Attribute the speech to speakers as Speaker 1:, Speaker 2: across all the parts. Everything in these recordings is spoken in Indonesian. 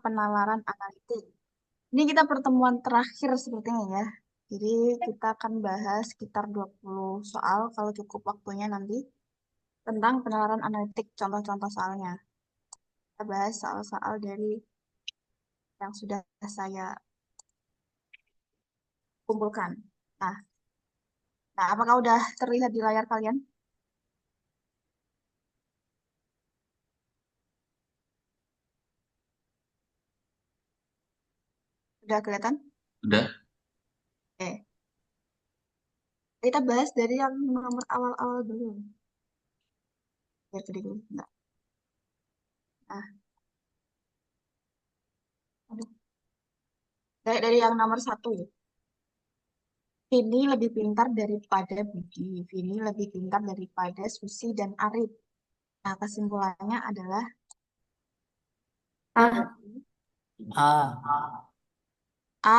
Speaker 1: penalaran analitik. Ini kita pertemuan terakhir sepertinya ya. Jadi kita akan bahas sekitar 20 soal kalau cukup waktunya nanti tentang penalaran analitik, contoh-contoh soalnya. Kita bahas soal-soal dari yang sudah saya kumpulkan. Nah, apakah udah terlihat di layar kalian? Udah kelihatan?
Speaker 2: Udah.
Speaker 1: Oke. Kita bahas dari yang nomor awal-awal dulu. Biar gede dulu. Enggak. Nah, aduh. Dari yang nomor satu ya. Vini lebih pintar daripada Budi. Vini lebih pintar daripada Susi dan Arif. Nah, kesimpulannya adalah
Speaker 3: A.
Speaker 2: A.
Speaker 1: A.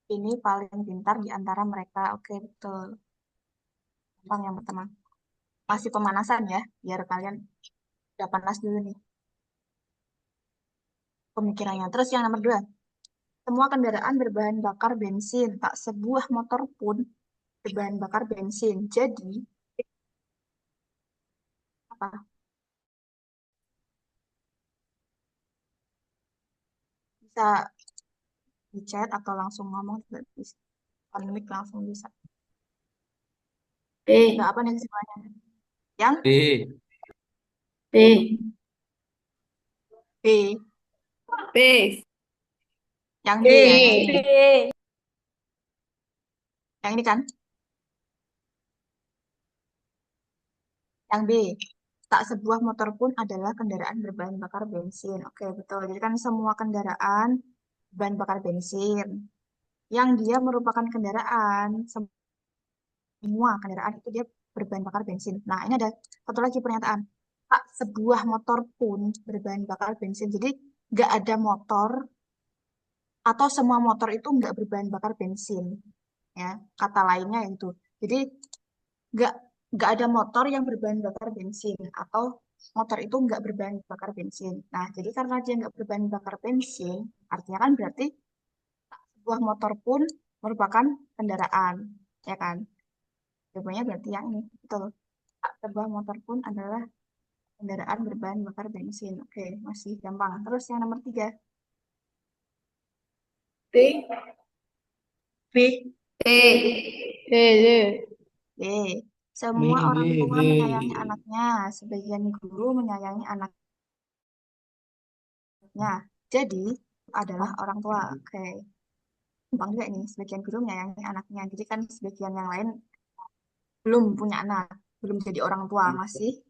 Speaker 1: Vini paling pintar di antara mereka. Oke, betul. Bang yang pertama. Masih pemanasan ya, biar kalian udah panas dulu nih pemikirannya. Terus yang nomor dua. Semua kendaraan berbahan bakar bensin. Tak sebuah motor pun berbahan bakar bensin. Jadi, apa? Bisa di chat atau langsung ngomong juga bisa. Panik langsung bisa. Nah,
Speaker 3: B.
Speaker 1: apa nih kesimpulannya? Yang
Speaker 2: B.
Speaker 3: B.
Speaker 1: B,
Speaker 3: B.
Speaker 1: yang
Speaker 3: B.
Speaker 1: B ya, yang ini.
Speaker 3: B.
Speaker 1: Yang ini kan? Yang B, tak sebuah motor pun adalah kendaraan berbahan bakar bensin. Oke, betul. Jadi kan semua kendaraan berbahan bakar bensin. Yang dia merupakan kendaraan, semua kendaraan itu dia berbahan bakar bensin. Nah, ini ada satu lagi pernyataan. Tak sebuah motor pun berbahan bakar bensin. Jadi, nggak ada motor atau semua motor itu nggak berbahan bakar bensin. Ya, kata lainnya itu. Jadi, nggak nggak ada motor yang berbahan bakar bensin atau motor itu nggak berbahan bakar bensin. Nah, jadi karena dia nggak berbahan bakar bensin, artinya kan berarti sebuah motor pun merupakan kendaraan, ya kan? Jawabannya berarti yang ini, betul. Sebuah motor pun adalah kendaraan berbahan bakar bensin. Oke, masih gampang. Terus yang nomor tiga,
Speaker 3: B.
Speaker 1: B.
Speaker 3: B. B.
Speaker 1: B. Semua
Speaker 2: B.
Speaker 1: orang
Speaker 2: B.
Speaker 1: tua menyayangi
Speaker 2: B.
Speaker 1: anaknya, sebagian guru menyayangi anaknya. Jadi adalah orang tua. Oke, gampang juga ini. Sebagian guru menyayangi anaknya. Jadi kan sebagian yang lain belum punya anak, belum jadi orang tua, masih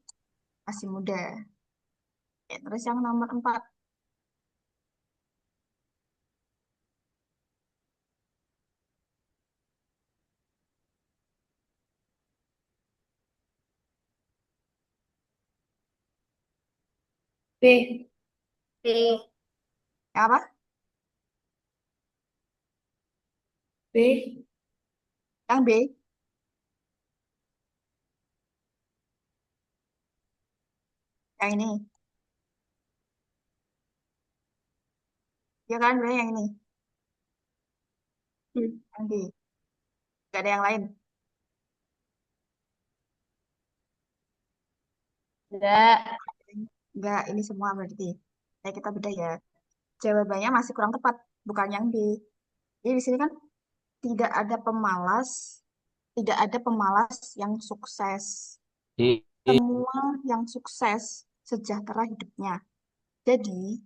Speaker 1: masih muda. Oke, terus yang nomor empat,
Speaker 3: B. B.
Speaker 1: yang apa?
Speaker 3: B.
Speaker 1: Yang B, yang ini. Ya kan, B yang ini. Yang B. Gak ada yang lain.
Speaker 3: Enggak.
Speaker 1: Enggak, ini semua berarti. Ya, kita beda ya. Jawabannya masih kurang tepat, bukan yang B. Jadi di sini kan tidak ada pemalas, tidak ada pemalas yang sukses.
Speaker 2: D.
Speaker 1: Semua yang sukses sejahtera hidupnya. Jadi,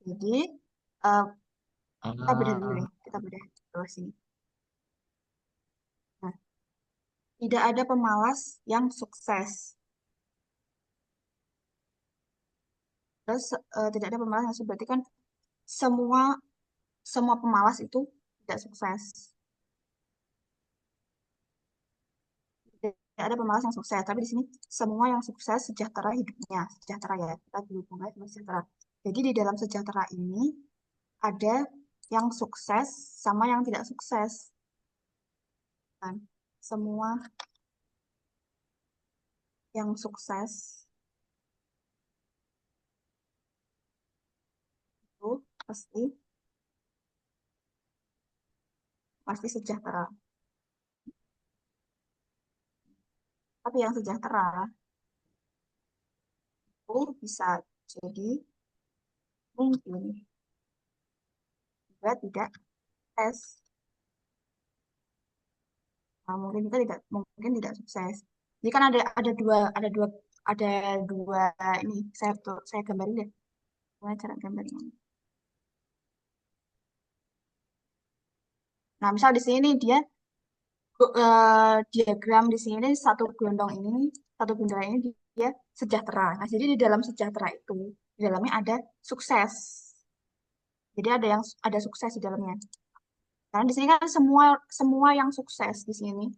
Speaker 1: jadi eh, kita beda dulu
Speaker 2: A.
Speaker 1: nih, kita beda terus sini. Nah, tidak ada pemalas yang sukses. Terus tidak ada pemalas yang sukses. Berarti kan semua semua pemalas itu tidak sukses. Tidak ada pemalas yang sukses. Tapi di sini semua yang sukses sejahtera hidupnya. Sejahtera ya. Kita dihubungkan sama sejahtera. Jadi di dalam sejahtera ini ada yang sukses sama yang tidak sukses. Kan? Semua yang sukses pasti sejahtera. Tapi yang sejahtera itu bisa jadi mungkin juga tidak sukses. Nah, mungkin tidak sukses. Jadi kan ada dua ini saya gambarin deh. Gimana cara gambarnya? Nah, misal di sini dia diagram di sini satu bendera ini dia sejahtera. Nah, jadi di dalam sejahtera itu di dalamnya ada sukses. Jadi ada sukses di dalamnya. Karena di sini kan semua semua yang sukses di sini,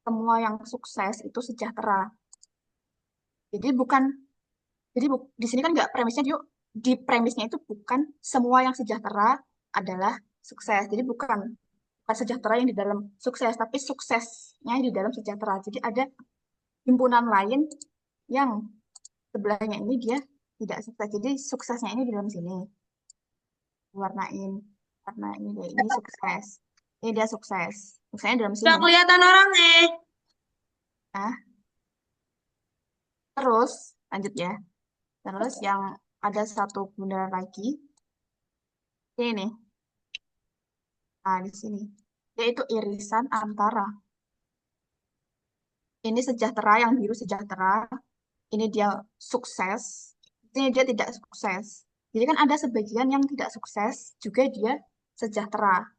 Speaker 1: semua yang sukses itu sejahtera. Jadi bukan di sini kan nggak premisnya di premisnya itu bukan semua yang sejahtera adalah sukses. Jadi bukan sejahtera yang di dalam sukses, tapi suksesnya di dalam sejahtera. Jadi ada himpunan lain yang sebelahnya ini dia tidak sukses. Jadi suksesnya ini di dalam sini. Warnain, warna ini deh. Ini sukses. Ini dia sukses. Suksesnya di dalam
Speaker 3: Gak
Speaker 1: sini.
Speaker 3: kelihatan orangnya.
Speaker 1: Nah, terus lanjut ya. Terus yang ada satu bundaran lagi. Ini nih. Nah, di sini. Yaitu irisan antara ini sejahtera, yang biru sejahtera, ini dia sukses, ini dia tidak sukses. Jadi kan ada sebagian yang tidak sukses, juga dia sejahtera.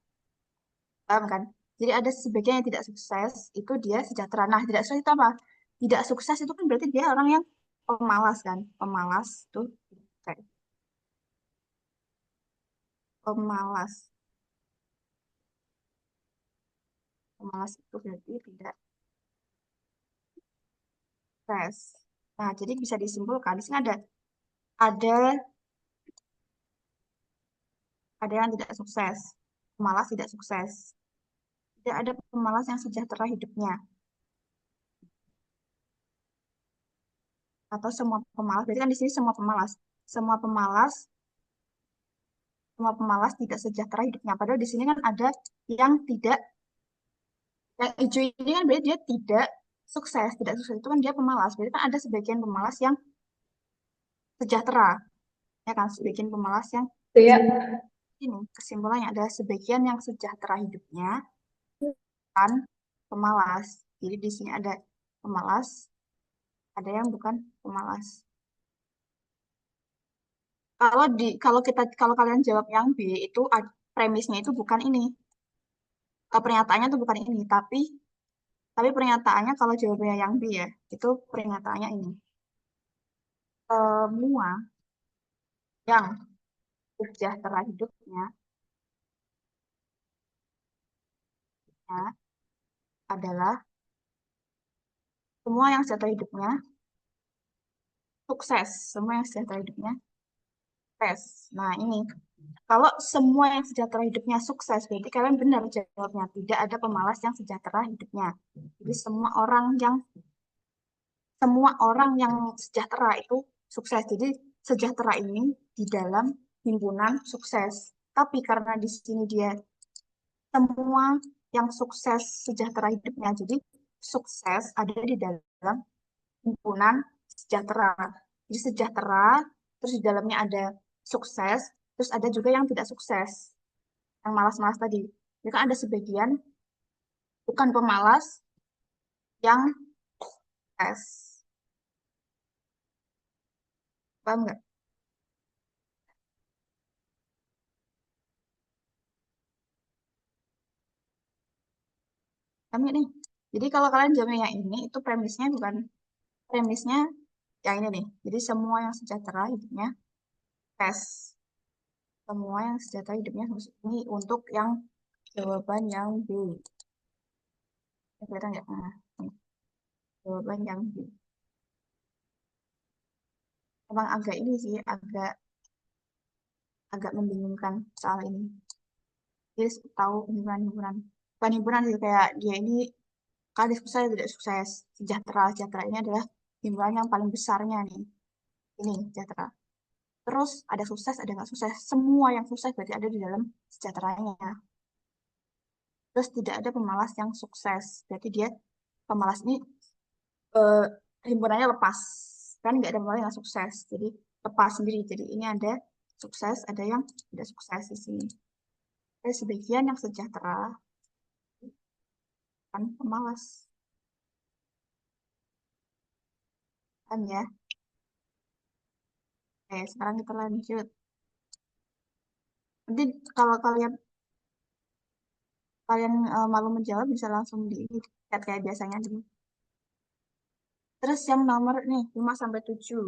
Speaker 1: Paham kan? Jadi ada sebagian yang tidak sukses, itu dia sejahtera. Nah, tidak sukses itu apa? Tidak sukses itu kan berarti dia orang yang pemalas kan? Pemalas tuh kayak pemalas. Pemalas itu berarti tidak sukses. Nah, jadi bisa disimpulkan di sini ada ada yang tidak sukses. Pemalas tidak sukses. Tidak ada pemalas yang sejahtera hidupnya. Atau semua pemalas. Berarti kan di sini Semua pemalas, semua pemalas tidak sejahtera hidupnya. Padahal di sini kan ada yang tidak, yang hijau ini kan berarti dia tidak sukses itu kan dia pemalas. Berarti kan ada sebagian pemalas yang sejahtera, ya kan? Sebagian pemalas yang
Speaker 3: Iya.
Speaker 1: ini kesimpulannya ada sebagian yang sejahtera hidupnya kan pemalas. Jadi di sini ada pemalas, ada yang bukan pemalas. Kalau kalian jawab yang B itu premisnya itu bukan ini. Pernyataannya itu bukan ini, tapi pernyataannya kalau jawabannya yang B ya, itu pernyataannya ini. Semua yang sejahtera hidupnya ya, adalah semua yang sejahtera hidupnya sukses. Semua yang sejahtera hidupnya sukses. Nah, ini kalau semua yang sejahtera hidupnya sukses, berarti kalian benar jawabnya. Tidak ada pemalas yang sejahtera hidupnya. Jadi semua orang yang sejahtera itu sukses. Jadi sejahtera ini di dalam himpunan sukses. Tapi karena di sini dia semua yang sukses sejahtera hidupnya, jadi sukses ada di dalam himpunan sejahtera. Jadi sejahtera, terus di dalamnya ada sukses, terus ada juga yang tidak sukses, yang malas-malas tadi. Jadi kan ada sebagian bukan pemalas yang sukses. Paham nggak? Kami nih. Jadi kalau kalian jawabnya yang ini, itu premisnya yang ini nih. Jadi semua yang sejahtera hidupnya tes. Semua yang sejahtera hidupnya ini untuk yang jawaban yang B. Kelihatan nggak? Nah, jawaban yang B. Emang agak ini sih, agak agak membingungkan soal ini. Dia tahu himpunan-himpunan. Bukan himpunan sih, kayak dia ini kalau sukses tidak sukses. Sejahtera ini adalah himpunan yang paling besarnya nih. Ini sejahtera. Terus ada sukses, ada nggak sukses. Semua yang sukses berarti ada di dalam sejahteranya. Terus tidak ada pemalas yang sukses. Berarti dia pemalas ini eh, himpunannya lepas. Kan nggak ada pemalas yang sukses. Jadi lepas sendiri. Jadi ini ada sukses, ada yang tidak sukses di sini. Ada sebagian yang sejahtera, kan pemalas. Kan ya? Oke, sekarang kita lanjut. Nanti kalau kalian kalian malu menjawab bisa langsung di chat kayak biasanya dulu. Terus yang nomor nih 5 sampai 7.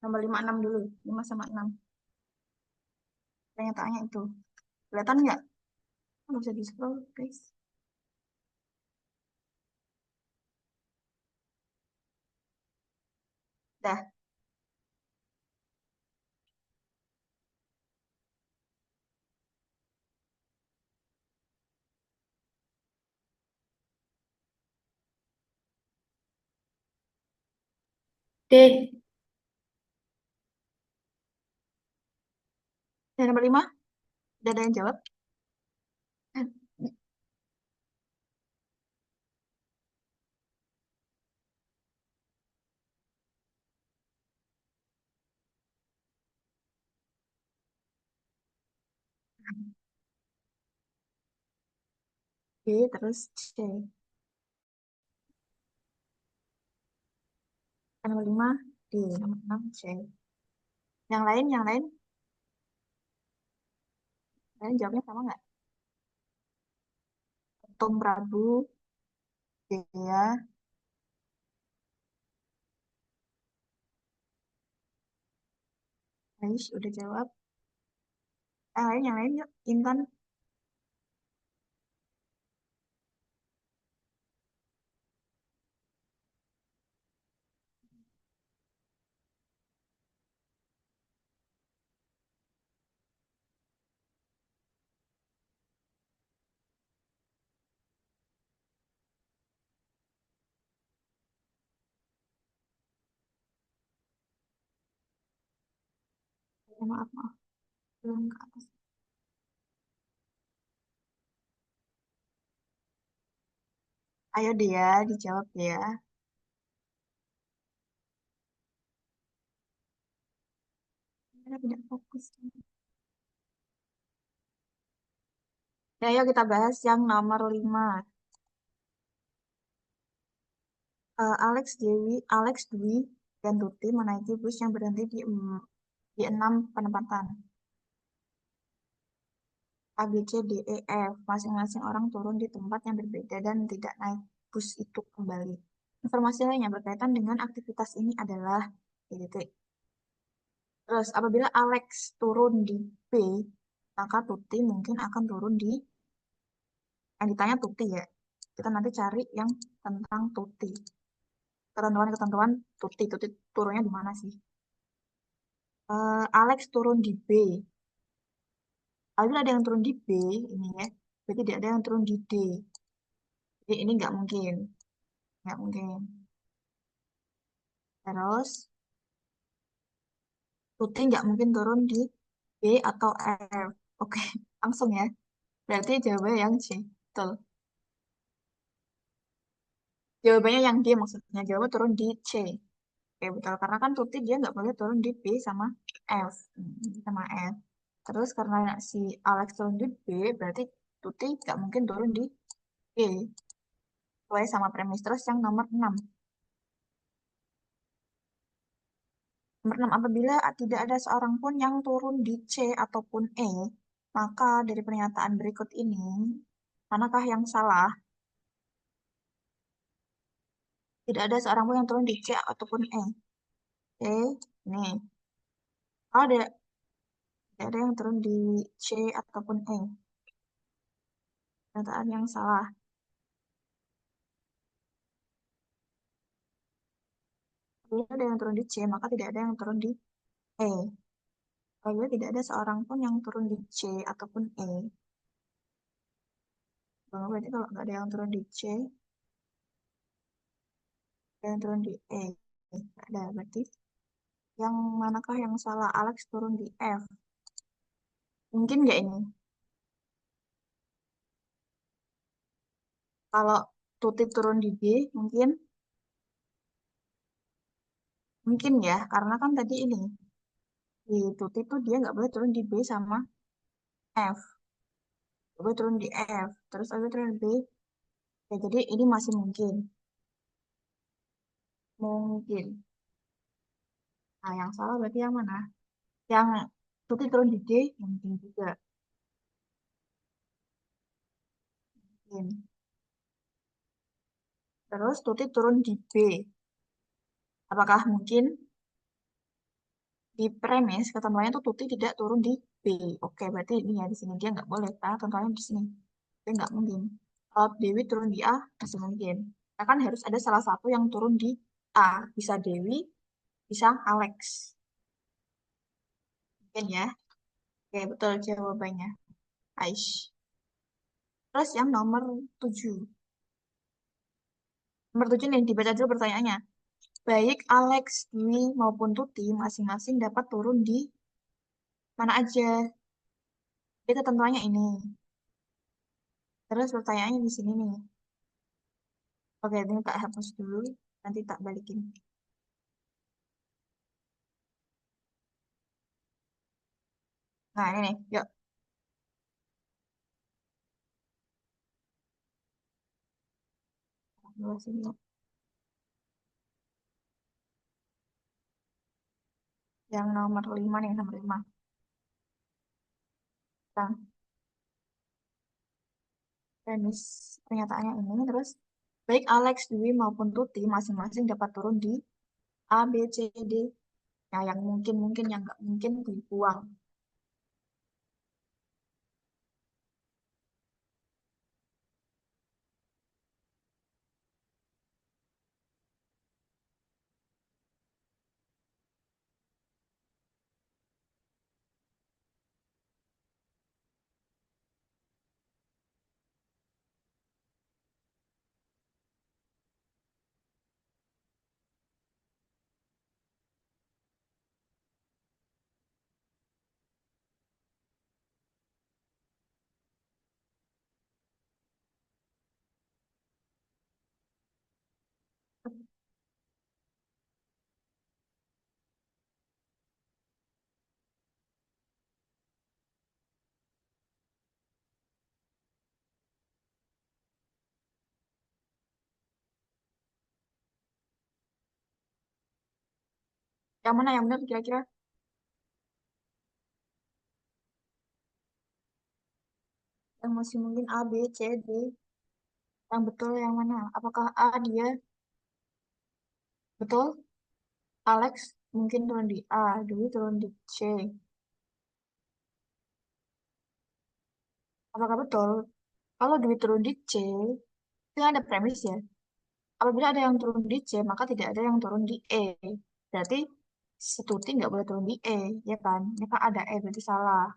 Speaker 1: Nomor 5 6 dulu. 5 sama 6. Pernyataannya itu. Kelihatan nggak? Nggak bisa di-scroll, guys. Dah.
Speaker 3: D.
Speaker 1: Yang nomor 5, udah ada yang jawab? B, terus C. Yang nomor 5, D. Nomor 6, C. Yang lain jawabnya sama nggak? Tom Prabu, Dea, Ais, udah jawab. Yang lain yuk. Intan, maaf, maaf. Belum ke atas. Ayo dia, dijawab ya. Kita tidak fokus. Ya, ayo kita bahas yang nomor 5. Alex Dwi, dan Tuti menaiki bus yang berhenti di 6 penempatan. A, B, C, D, E, F. Masing-masing orang turun di tempat yang berbeda dan tidak naik bus itu kembali. Informasi lainnya berkaitan dengan aktivitas ini adalah titik. Terus, apabila Alex turun di B, maka Tuti mungkin akan turun di, yang ditanya Tuti ya. Kita nanti cari yang tentang Tuti. Ketentuan-ketentuan Tuti, Tuti turunnya di mana sih? Alex turun di B. Apabila ada yang turun di B, ini ya, berarti tidak ada yang turun di D. Jadi ini nggak mungkin. Nggak mungkin. Terus, Tuti nggak mungkin turun di B atau F. Oke, langsung ya. Berarti jawabannya yang C. Betul. Jawabannya yang D maksudnya. Jawabannya turun di C. Oke, betul. Karena kan Tuti dia nggak boleh turun di B sama F. Sama F. Terus karena si Alex turun di B, berarti Tuti nggak mungkin turun di B. Sesuai sama premis. Terus yang nomor 6. Nomor 6, apabila tidak ada seorang pun yang turun di C ataupun E, maka dari pernyataan berikut ini, manakah yang salah? Tidak ada seorang pun yang turun di C ataupun E. Oke, nih. Kalau tidak ada yang turun di C ataupun E. Pernyataan yang salah. Apabila ada yang turun di C, maka tidak ada yang turun di E. Apabila tidak ada seorang pun yang turun di C ataupun E. Berarti kalau nggak ada yang turun di C, ada yang turun di E. Nggak ada, berarti Yang manakah yang salah? Alex turun di F. Mungkin nggak ini? Kalau Tuti turun di B, mungkin mungkin ya, karena kan tadi ini di Tuti tuh dia nggak boleh turun di B sama F, nggak boleh turun di F, terus aku turun di B. Ya, jadi ini masih mungkin, mungkin. Nah, yang salah berarti yang mana? Yang Tuti turun di D, ya mungkin juga. Mungkin. Terus Tuti turun di B. Apakah mungkin di premis ketentuannya tuh Tuti tidak turun di B? Oke, berarti ini ya di sini dia nggak boleh karena ketentuannya di sini. Dia nggak mungkin. Kalau Dewi turun di A masih mungkin. Nah, kan harus ada salah satu yang turun di A. Bisa Dewi, bisa Alex. Mungkin ya. Oke, betul jawabannya. Aish. Terus yang nomor 7. Nomor 7 nih, dibaca dulu pertanyaannya. Baik Alex, Dwi, maupun Tuti masing-masing dapat turun di mana aja. Jadi ketentuannya ini. Terus pertanyaannya di sini nih. Oke, ini tak hapus dulu. Nanti tak balikin. Nah, ini nih. Yuk. Dua sini. Yang nomor 5 nih, nomor 5. Nah, premis pernyataannya ini. Terus, baik Alex, Dwi, maupun Tuti masing-masing dapat turun di A, B, C, D. Nah, yang mungkin-mungkin, yang nggak mungkin dibuang. Yang mana yang benar kira-kira? Yang masih mungkin A, B, C, D. Yang betul yang mana? Apakah A dia betul? Alex mungkin turun di A, Dwi turun di C. Apakah betul? Kalau Dwi turun di C, itu ada premis ya. Apabila ada yang turun di C, maka tidak ada yang turun di E. Berarti Setuti nggak boleh turun di E, ya kan? Ini kan ada E, berarti salah.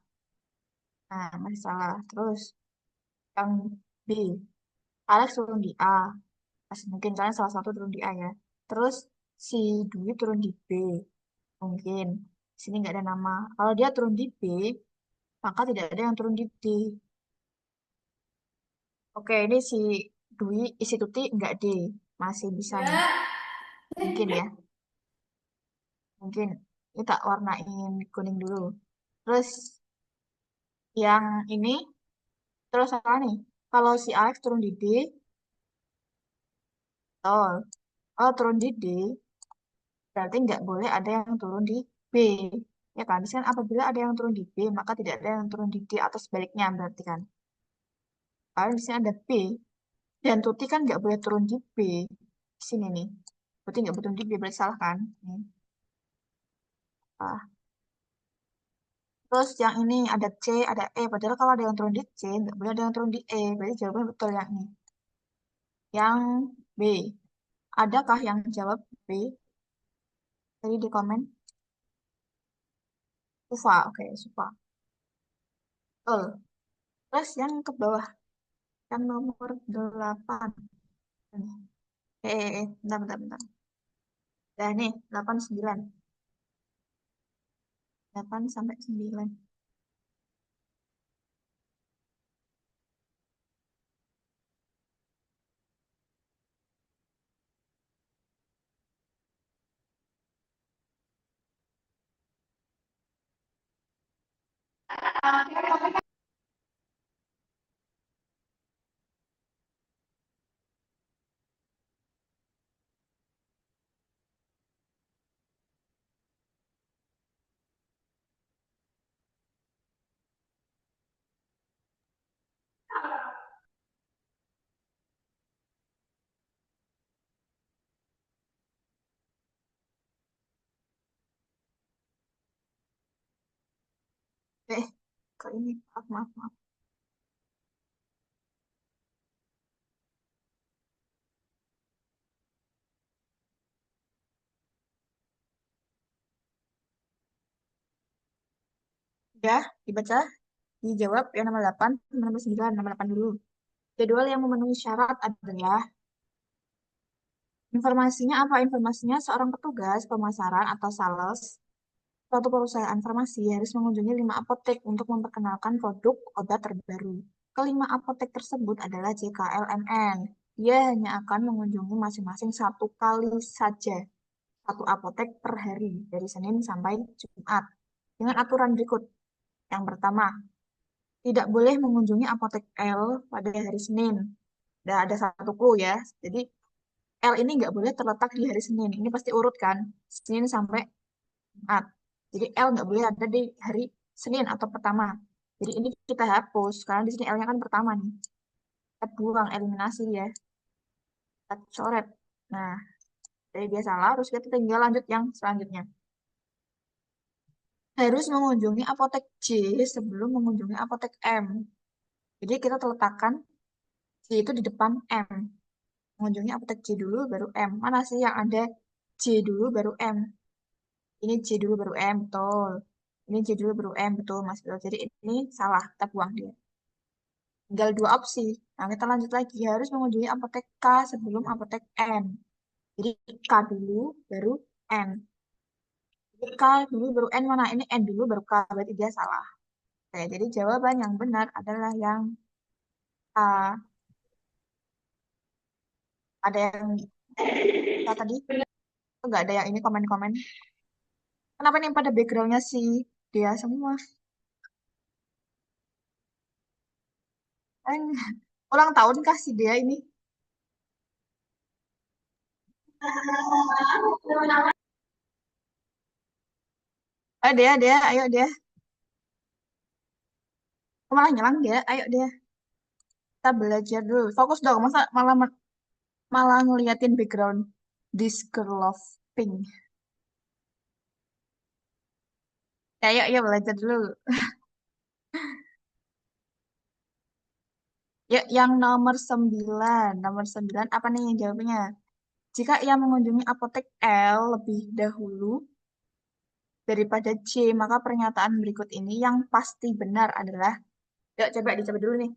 Speaker 1: Nah, masih salah. Terus yang B, Alex turun di A. Masih mungkin karena salah satu turun di A ya. Terus si Dwi turun di B. Mungkin. Di sini nggak ada nama. Kalau dia turun di B, maka tidak ada yang turun di D. Oke, ini si Dwi, isi Tuti nggak D. Masih bisa nih. Mungkin ya. Mungkin. Ini tak warnain kuning dulu. Terus yang ini, terus apa nih? Kalau si Alex turun di D, tol. Kalau turun di D, berarti nggak boleh ada yang turun di B. Ya kan? Misalkan apabila ada yang turun di B, maka tidak ada yang turun di D atau sebaliknya berarti kan. Kalau di sini ada B, dan Tuti kan nggak boleh turun di B. Di sini nih. Berarti nggak boleh turun di B, berarti salah kan? Nih. Ah. Terus yang ini ada C, ada E. Padahal kalau ada yang turun di C, nggak boleh ada yang turun di E. Berarti jawabannya betul yang ini. Yang B. Adakah yang jawab B? Tadi di komen. Sufa, oke, Sufa. Betul. Terus yang ke bawah, yang nomor 8. Bentar, bentar, bentar. Nah, nih, 8, 9. 8 sampai 9. Eh, kok ini? Maaf, maaf, maaf. Udah, dibaca, dijawab yang nomor 8, nomor 9, nomor 8 dulu. Jadwal yang memenuhi syarat adalah informasinya apa? Informasinya seorang petugas pemasaran atau sales suatu perusahaan farmasi harus mengunjungi 5 apotek untuk memperkenalkan produk obat terbaru. Kelima apotek tersebut adalah JKLNN. Dia hanya akan mengunjungi masing-masing satu kali saja, satu apotek per hari, dari Senin sampai Jumat. Dengan aturan berikut. Yang pertama, tidak boleh mengunjungi apotek L pada hari Senin. Udah ada satu clue ya. Jadi L ini nggak boleh terletak di hari Senin. Ini pasti urut kan, Senin sampai Jumat. Jadi L nggak boleh ada di hari Senin atau pertama. Jadi ini kita hapus karena di sini L-nya kan pertama nih. Kita buang, eliminasi ya. Kita coret. Nah, jadi dia salah, terus kita tinggal lanjut yang selanjutnya. Harus mengunjungi apotek J sebelum mengunjungi apotek M. Jadi kita letakkan J itu di depan M. Mengunjungi apotek J dulu baru M. Mana sih yang ada J dulu baru M? Ini J dulu baru M, betul. Ini J dulu baru M, betul Mas Betul. Jadi ini salah, kita buang dia. Tinggal dua opsi. Nah, kita lanjut lagi. Harus mengunjungi apotek K sebelum apotek N. Jadi K dulu, baru N. Jadi K dulu, baru N mana? Ini N dulu, baru K. Berarti dia salah. Oke, jadi jawaban yang benar adalah yang A. Ada yang tadi? Enggak ada yang ini komen-komen. Kenapa nih pada backgroundnya sih dia semua? Kan ulang tahun kah si dia ini? Dia, ayo dia. Kok malah nyelang dia, ayo dia. Kita belajar dulu. Fokus dong, masa malah malah ngeliatin background this girl of pink. Ya, ayo belajar dulu. Ya, yang nomor 9. Nomor 9 apa nih yang jawabnya? Jika ia mengunjungi apotek L lebih dahulu daripada C, maka pernyataan berikut ini yang pasti benar adalah, yuk coba dicoba dulu nih.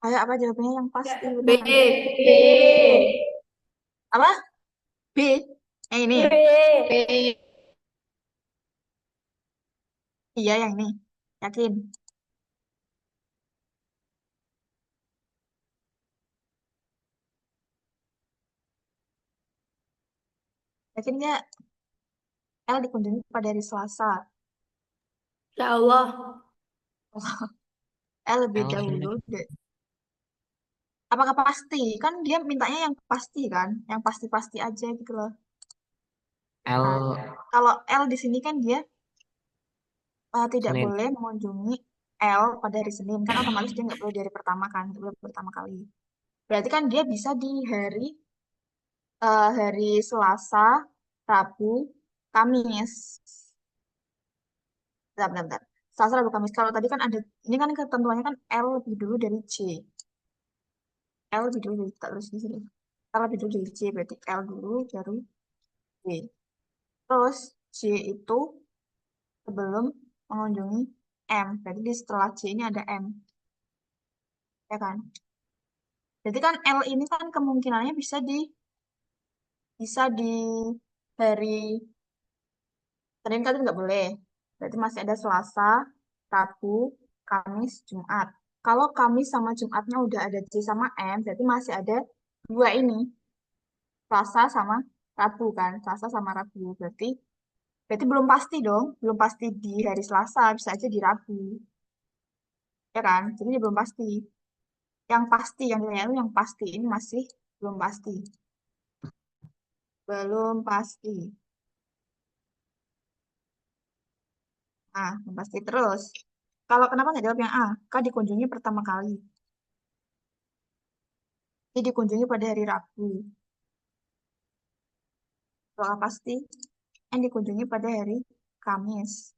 Speaker 1: Ayo apa jawabannya yang pasti
Speaker 3: B.
Speaker 1: benar?
Speaker 3: B.
Speaker 1: Apa? B. Yang ini.
Speaker 3: B.
Speaker 1: Iya yang ini. Yakin? Yakin nggak? L dikunjungi pada hari Selasa.
Speaker 3: Ya Allah.
Speaker 1: L lebih
Speaker 2: L
Speaker 1: dahulu.
Speaker 2: ini
Speaker 1: Apakah pasti? Kan dia mintanya yang pasti kan? Yang pasti-pasti aja gitu loh. Nah,
Speaker 2: L
Speaker 1: kalau L di sini kan dia tidak
Speaker 2: Senin.
Speaker 1: boleh mengunjungi L pada hari Senin. Kan otomatis dia nggak boleh di hari pertama kan, nggak boleh pertama kali. Berarti kan dia bisa di hari Selasa, Rabu, Kamis. Bentar, bentar, bentar. Selasa, Rabu, Kamis. Kalau tadi kan ada, ini kan ketentuannya kan L lebih dulu dari C. L lebih dulu dari, tak terus di sini. L lebih dulu dari C, berarti L dulu, baru C. Terus C itu sebelum mengunjungi M. Berarti di setelah C ini ada M, ya kan? Jadi kan L ini kan kemungkinannya bisa di hari Senin kan nggak boleh. Berarti masih ada Selasa, Rabu, Kamis, Jumat. Kalau Kamis sama Jumatnya udah ada C sama M, berarti masih ada dua ini, Selasa sama Rabu kan. Selasa sama Rabu. Berarti belum pasti dong. Belum pasti di hari Selasa, bisa aja di Rabu. Ya kan? Jadi belum pasti. Yang pasti, yang ditanya itu yang pasti. Ini masih belum pasti. Belum pasti. Ah, belum pasti terus. Kalau kenapa nggak jawab yang A? Kak dikunjungi pertama kali. Ini dikunjungi pada hari Rabu. Kalau A pasti, N dikunjungi pada hari Kamis.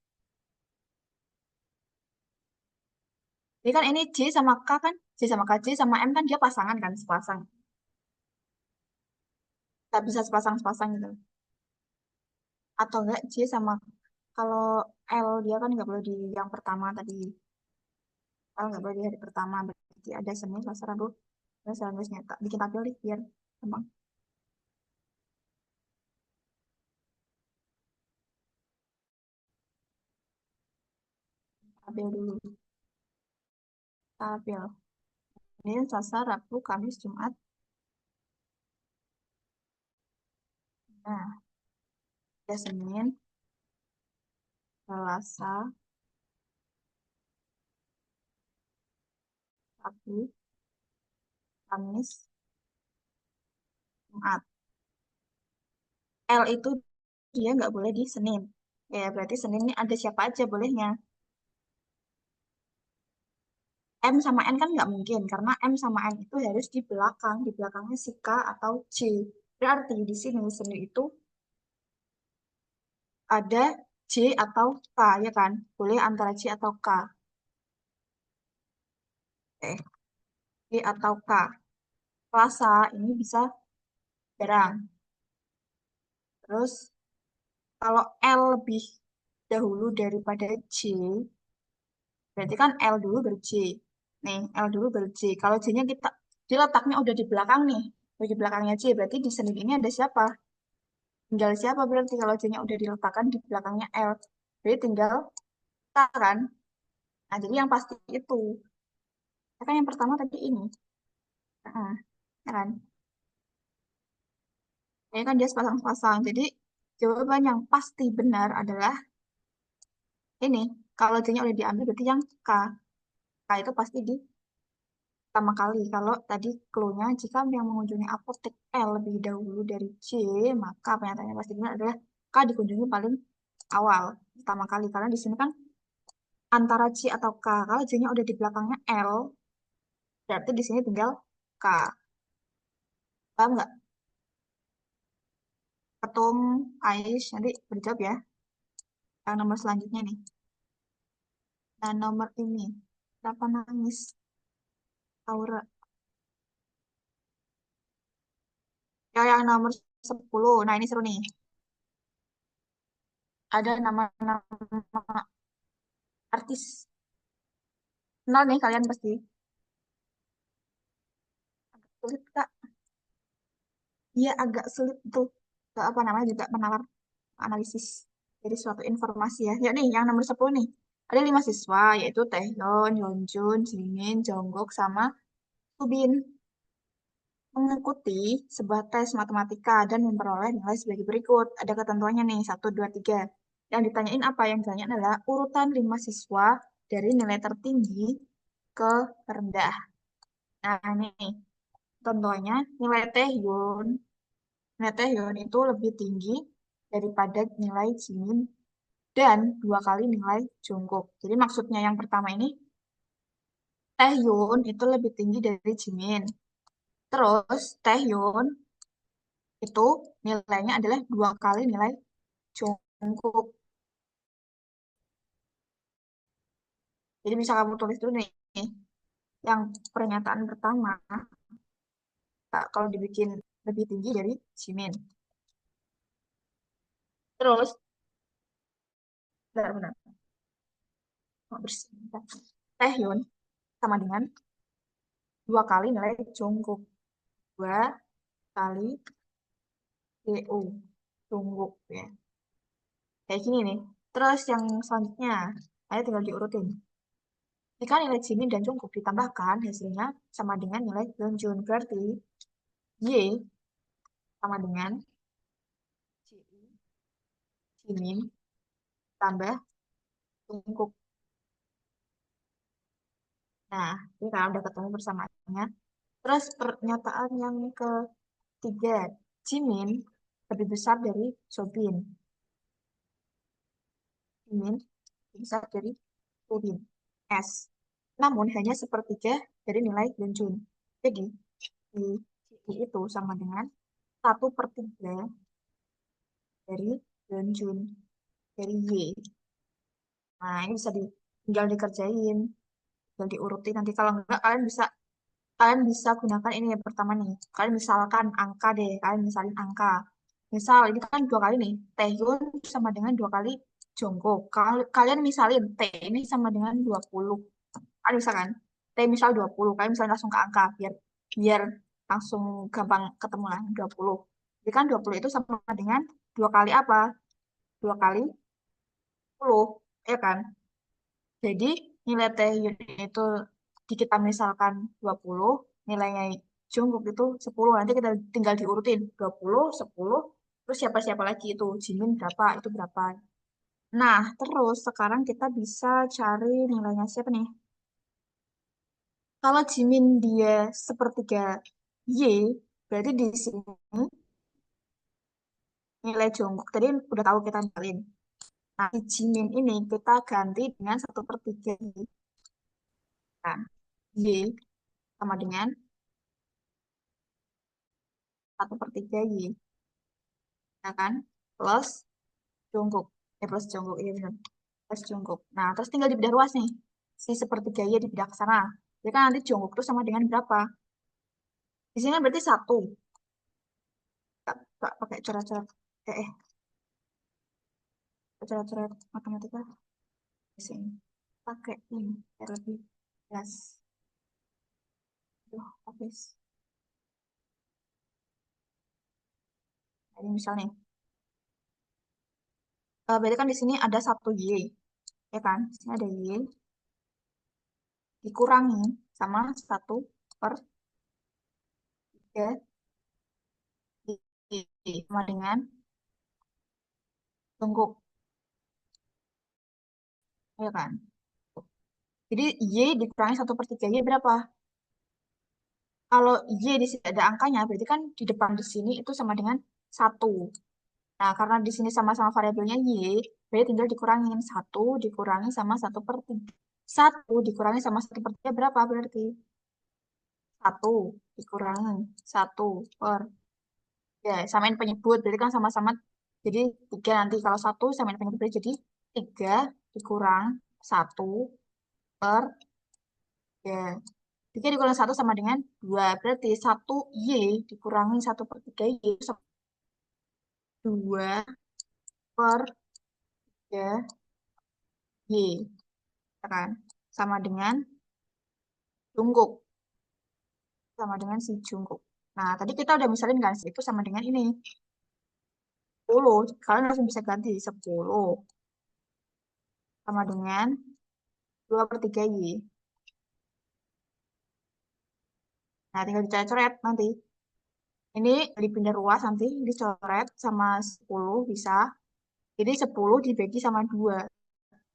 Speaker 1: Jadi kan ini J sama K kan, J sama K, J sama M kan dia pasangan kan, sepasang. Tak bisa sepasang-sepasang gitu. Atau enggak J sama, kalau L dia kan nggak boleh di yang pertama tadi. L nggak boleh di hari pertama, berarti ada Senin, Selasa, Rabu. Terus selanjutnya bikin tabel nih biar gampang. Tabel dulu. Tabel. Senin, Selasa, Rabu, Kamis, Jumat. Nah, ada Senin, Selasa, Rabu, Kamis, Jumat. L itu dia nggak boleh di Senin. Ya, berarti Senin ini ada siapa aja bolehnya. M sama N kan nggak mungkin, karena M sama N itu harus di belakangnya si K atau C. Berarti di sini Senin itu ada J atau K, ya kan? Boleh antara J atau K. J atau K. Selasa ini bisa jarang. Terus kalau L lebih dahulu daripada J, berarti kan L dulu baru J. Nih, L dulu baru J. Kalau J-nya dia letaknya udah di belakang nih. Udah di belakangnya J, berarti di Senin ini ada siapa? Tinggal siapa berarti kalau J-nya udah diletakkan di belakangnya L. Berarti tinggal K kan? Nah, jadi yang pasti itu. Ya kan yang pertama tadi ini. Nah, ya kan? Ini kan dia sepasang-sepasang. Jadi jawaban yang pasti benar adalah ini. Kalau J-nya udah diambil berarti yang K. K itu pasti di pertama kali. Kalau tadi clue-nya, jika yang mengunjungi apotek L lebih dahulu dari C, maka pernyataannya pasti benar adalah K dikunjungi paling awal, pertama kali. Karena di sini kan antara C atau K. Kalau C-nya udah di belakangnya L, berarti di sini tinggal K. Paham nggak? Ketum, Ais, nanti berjawab ya. Yang nomor selanjutnya nih. Nah, nomor ini. Kenapa nangis? Aura. Ya, yang nomor 10. Nah, ini seru nih. Ada nama-nama artis. Kenal nih kalian pasti. Sulit, Kak. Dia agak sulit tuh. Apa namanya juga menalar analisis dari suatu informasi ya. Ya nih, yang nomor 10 nih. Ada 5 siswa, yaitu Taehyun, Yeonjun, Jimin, Jungkook, sama Subin. Mengikuti sebuah tes matematika dan memperoleh nilai sebagai berikut. Ada ketentuannya nih, 1, 2, 3. Yang ditanyain apa? Yang ditanyain adalah urutan 5 siswa dari nilai tertinggi ke terendah. Nah, ini contohnya nilai Taehyun itu lebih tinggi daripada nilai Jimin dan 2 kali nilai Jungkook. Jadi maksudnya yang pertama ini, Taehyun itu lebih tinggi dari Jimin. Terus Taehyun itu nilainya adalah 2 kali nilai Jungkook. Jadi bisa kamu tulis dulu nih, yang pernyataan pertama, kalau dibikin lebih tinggi dari Jimin. Terus, benar-benar, bersih. Taehyun sama dengan 2 kali nilai Jungkook. 2 kali DO. Jungkook ya. Kayak gini nih. Terus yang selanjutnya, ayo tinggal diurutin. Jika nilai Jimin dan Jungkook ditambahkan, hasilnya sama dengan nilai Yeonjun. Berarti Y sama dengan Jimin tambah Jungkook. Nah, ini kalau udah ketemu persamaannya. Terus pernyataan yang ketiga, Jimin lebih besar dari Sobin. Jimin lebih besar dari Sobin. S. Namun hanya sepertiga dari nilai Yeonjun. Jadi, Y itu sama dengan 1/3 dari Yeonjun, dari Y. Nah, ini bisa tinggal dikerjain, tinggal diurutin. Nanti kalau enggak, kalian bisa gunakan ini yang pertama nih. Kalian misalkan angka deh, kalian misalin angka. Misal ini kan 2 kali nih, Taehyun sama dengan 2 kali Jungkook. Kalian misalin T ini sama dengan 20. Kalian misalkan T misal 20, kalian misalnya langsung ke angka biar biar langsung gampang ketemu lah 20. Jadi kan 20 itu sama dengan 2 kali apa? 2 kali 10, ya kan? Jadi nilai Taehyun itu kita misalkan 20, nilainya Jungkook itu 10. Nanti kita tinggal diurutin 20, 10, terus siapa-siapa lagi itu Jimin berapa, itu berapa. Nah, terus sekarang kita bisa cari nilainya siapa nih? Kalau Jimin dia sepertiga Y, berarti di sini nilai Jungkook tadi udah tahu kita nilaiin. Nah, di Jimin ini kita ganti dengan 1/3 Y. Nah, Y sama dengan 1/3 Y. Ya kan? Plus Jungkook. Plus Jungkook, iya benar. Plus Jungkook. Nah, terus tinggal dibedah ruas nih. Si sepertiga Y dibedah ke sana. Jadi kan nanti Jungkook itu sama dengan berapa? Di sini kan berarti 1. Tak pakai coret-coret. Eh, coret-coret matematika. Di sini. Pakai ini. Biar lebih jelas. Aduh, habis. Nah, ini misalnya. Berarti kan di sini ada 1 Y. Ya kan? Di sini ada Y. Dikurangi sama 1/3 sama dengan Jungkook. Ya kan? Jadi Y dikurangi 1/3 Y berapa? Kalau Y di sini ada angkanya, berarti kan di depan di sini itu sama dengan 1. Nah, karena di sini sama-sama variabelnya Y, berarti tinggal dikurangin. 1 dikurangi sama 1/3. 1 dikurangi sama 1/3 berapa berarti? 1 dikurangi 1 per. Ya, samain penyebut. Berarti kan sama-sama. Jadi 3 nanti. Kalau 1 samain penyebut, berarti jadi 3 dikurang 1 per. Ya, 3 dikurangi 1 sama dengan 2. Berarti 1 Y dikurangi 1/3 Y itu sama 2/3 Y. Ya kan? Sama dengan Jungkook. Sama dengan si Jungkook. Nah, tadi kita udah misalin kan, itu sama dengan ini. 10. Kalian langsung bisa ganti. 10 sama dengan 2/3 Y. Nah, tinggal dicoret nanti. Ini dipindah ruas nanti, dicoret sama 10 bisa. Jadi 10 dibagi sama 2.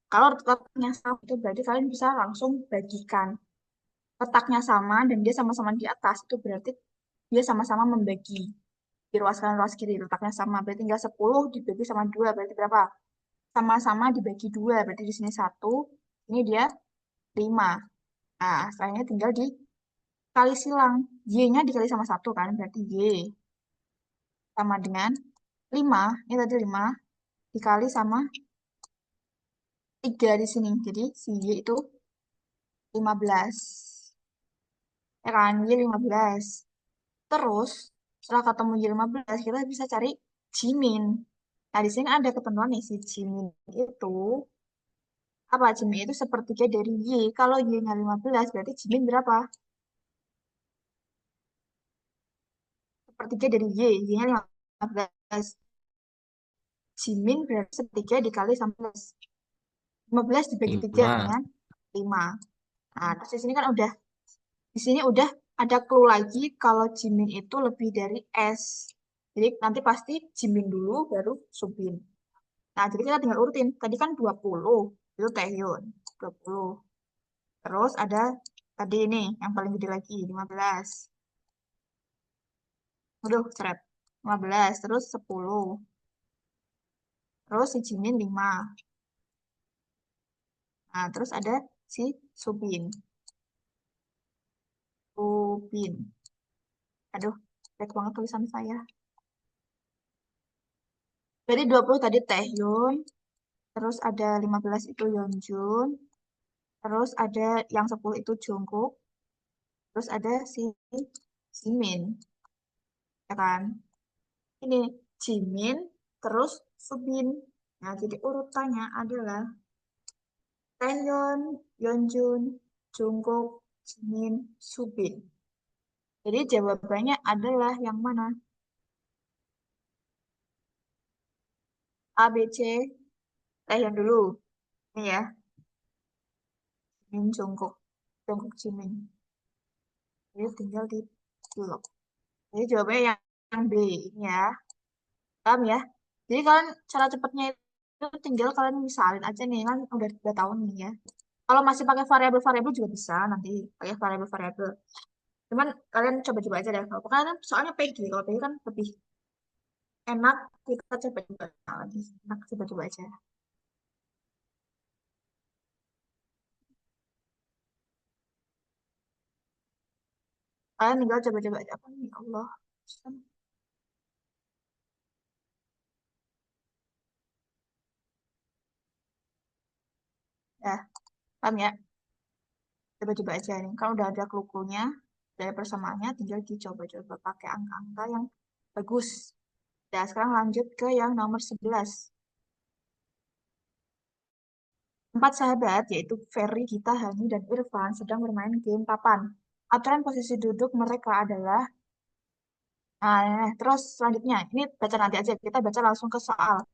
Speaker 1: Kalau letaknya sama itu berarti kalian bisa langsung bagikan. Letaknya sama dan dia sama-sama di atas itu berarti dia sama-sama membagi. Di ruas kanan ruas kiri letaknya sama. Berarti tinggal 10 dibagi sama 2 berarti berapa? sama-sama dibagi dua. Berarti di sini satu, ini dia 5. Nah, setelahnya tinggal dikali silang. Y-nya dikali sama satu kan, berarti Y sama dengan 5. Ini tadi 5 dikali sama 3 di sini. Jadi si Y itu 15. Ya kan, Y 15. Terus, setelah ketemu Y15, kita bisa cari Jimin. Nah, di sini ada ketentuan nih, si Jimin itu, apa? Jimin itu sepertiga dari Y. Kalau Y-nya 15, berarti Jimin berapa? Sepertiga dari Y. Y-nya 15. Jimin berarti sepertiga dikali 15. 15 dibagi 3
Speaker 2: 5.
Speaker 1: dengan 5. Nah, terus di sini udah ada clue lagi kalau Jimin itu lebih dari S. Jadi nanti pasti Jimin dulu baru Subin. Nah, jadi kita tinggal urutin. Tadi kan 20, itu Taehyun. 20. Terus ada tadi ini yang paling gede lagi, 15. Aduh, seret. 15, terus 10. Terus si Jimin 5. Nah, terus ada si Subin. Subin. Aduh, jelek banget tulisan saya. Berarti 20 tadi Taehyun, terus ada 15 itu Yeonjun, terus ada yang 10 itu Jungkook, terus ada si Jimin, ya kan? Ini Jimin, terus Subin. Nah, jadi urutannya adalah Taehyun, Yeonjun, Jungkook, Jimin, Subin. Jadi jawabannya adalah yang mana? A, B, C. Taehyun dulu. Ini ya, Jimin, Jungkook. Jungkook, Jimin. Jadi tinggal di blok. Jadi jawabannya yang B ini ya. Paham ya? Jadi kalian cara cepatnya itu tinggal kalian misalin aja nih kan udah tahu nih ya. Kalau masih pakai variabel-variabel juga bisa nanti pakai variabel-variabel. Cuman kalian coba-coba aja deh. Kalau kalian soalnya PG, kalau PG kan lebih enak kita coba-coba lagi. Enak coba-coba aja. Kalian tinggal coba-coba aja. Apa nih? Allah. Ya, paham ya? Coba-coba aja nih. Kalau udah ada clue-nya dari persamaannya, tinggal dicoba-coba pakai angka-angka yang bagus. Nah, sekarang lanjut ke yang nomor 11. Empat sahabat, yaitu Ferry, Gita, Hani, dan Irfan, sedang bermain game papan. Aturan posisi duduk mereka adalah, terus selanjutnya, ini baca nanti aja, kita baca langsung ke soal.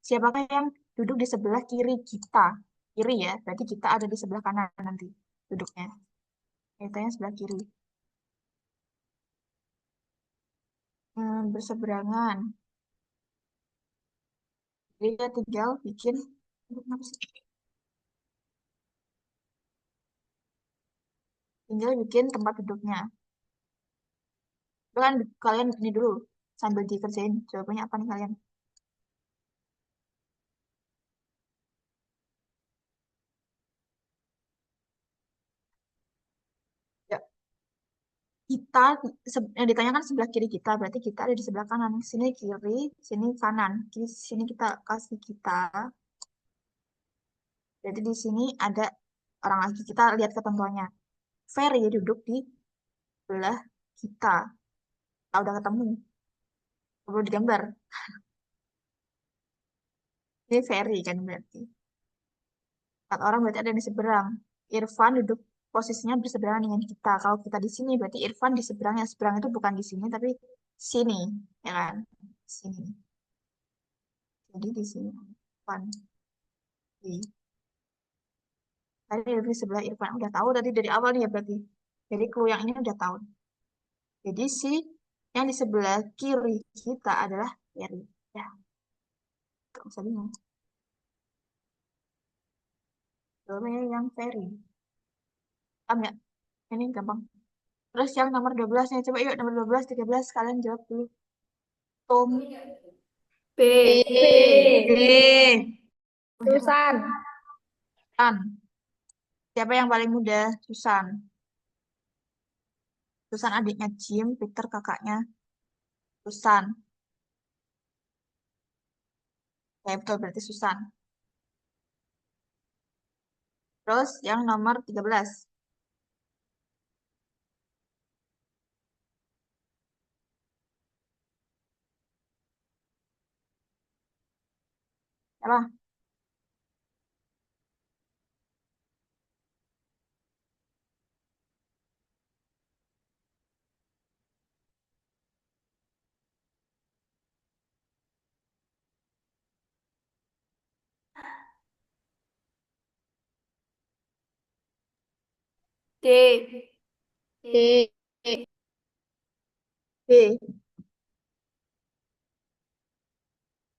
Speaker 1: Siapakah yang duduk di sebelah kiri kita? Kiri ya, berarti kita ada di sebelah kanan nanti duduknya. Kita yang sebelah kiri. Berseberangan. Jadi kita tinggal bikin, tinggal bikin tempat duduknya. Kalian, kalian ini dulu, sambil dikerjain. Jawabannya apa nih kalian? Ya, kita yang ditanyakan sebelah kiri kita berarti kita ada di sebelah kanan, sini kiri, sini kanan, di sini kita kasih kita, jadi di sini ada orang lagi. Kita lihat ketentuannya. Ferry duduk di sebelah kita. Kalau udah ketemu perlu digambar, ini Ferry kan berarti 4 orang berarti ada di seberang. Irfan duduk posisinya berseberangan dengan kita. Kalau kita di sini berarti Irfan di seberangnya. Seberang itu bukan di sini tapi sini, ya kan? Sini. Jadi di sini Irfan di tadi dari sebelah Irfan udah tahu tadi dari awal nih ya berarti. Jadi clue yang ini udah tahu. Jadi si yang di sebelah kiri kita adalah Ferry. Ya, gak usah bingung. Jawabannya yang Ferry. Paham ya? Ini gampang. Terus yang nomor 12 nya coba yuk nomor 12, 13 kalian jawab dulu. Tom.
Speaker 3: B.
Speaker 1: B.
Speaker 3: Susan.
Speaker 1: Susan. Siapa yang paling muda? Susan. Susan adiknya Jim, Peter kakaknya Susan. Ya, betul berarti Susan. Terus yang nomor 13. Siapa?
Speaker 3: D. D.
Speaker 1: B.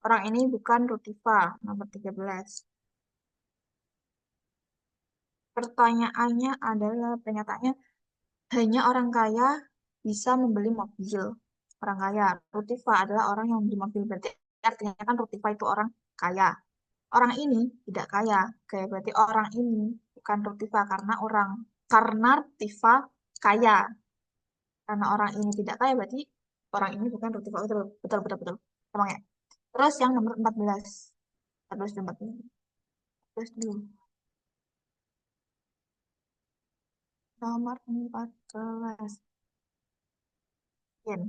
Speaker 1: Orang ini bukan Rutiva, nomor 13. Pernyataannya hanya orang kaya bisa membeli mobil. Orang kaya. Rutiva adalah orang yang membeli mobil. Berarti artinya kan Rutiva itu orang kaya. Orang ini tidak kaya. Oke, berarti orang ini bukan Rutiva karena Rutiva kaya. Karena orang ini tidak kaya berarti orang ini bukan Rutiva. Betul, betul, betul, betul. Emang ya. Terus yang nomor 14. 14 dan 14. 14 dulu. Nomor 14. Yen.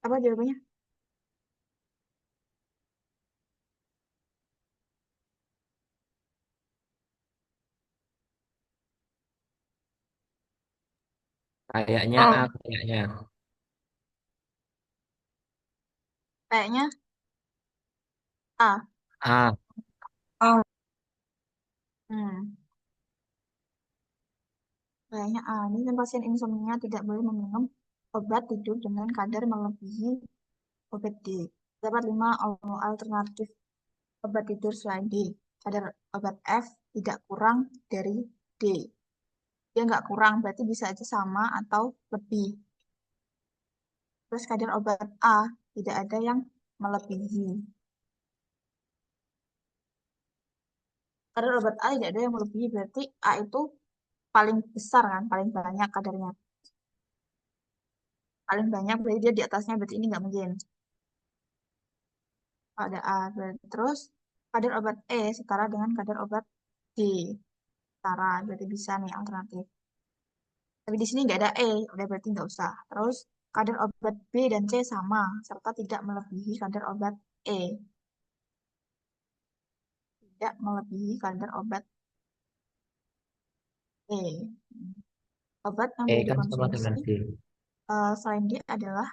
Speaker 1: Apa jawabannya?
Speaker 2: Kayaknya A,
Speaker 3: A.
Speaker 2: kayaknya.
Speaker 1: Kayaknya A.
Speaker 2: A.
Speaker 3: A.
Speaker 1: Hmm. Kayaknya A. Ini kan pasien insomnia tidak boleh meminum obat tidur dengan kadar melebihi obat D. Dapat 5 alternatif obat tidur selain D. Kadar obat F tidak kurang dari D. Dia nggak kurang, berarti bisa aja sama atau lebih. Terus kadar obat A tidak ada yang melebihi. Kadar obat A tidak ada yang melebihi, berarti A itu paling besar kan, paling banyak kadarnya. Paling banyak berarti dia di atasnya, berarti ini nggak mungkin. Ada A. Terus kadar obat E setara dengan kadar obat D. Setara, berarti bisa nih alternatif. Tapi di sini nggak ada E, udah berarti nggak usah. Terus kadar obat B dan C sama, serta tidak melebihi kadar obat E. Tidak melebihi kadar obat E. Obat yang
Speaker 2: E
Speaker 1: boleh
Speaker 2: kan sama dengan
Speaker 1: dikonsumsi
Speaker 2: D.
Speaker 1: selain D adalah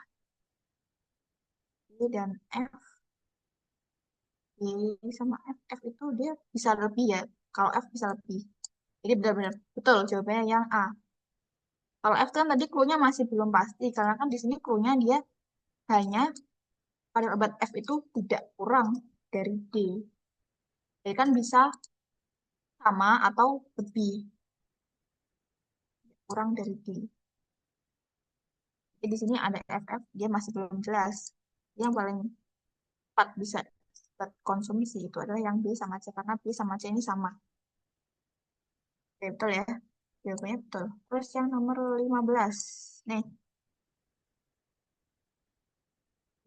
Speaker 1: D dan F. D sama F. F itu dia bisa lebih ya. Kalau F bisa lebih. Jadi benar-benar betul jawabannya yang A. Kalau F kan tadi clue-nya masih belum pasti. Karena kan di sini clue-nya dia hanya kadar obat F itu tidak kurang dari D. Jadi kan bisa sama atau lebih kurang dari D. Jadi di sini ada FF, dia masih belum jelas. Yang paling cepat bisa cepat konsumsi itu adalah yang B sama C, karena B sama C ini sama. Oke, betul ya. Jawabannya betul. Terus yang nomor 15. Nih,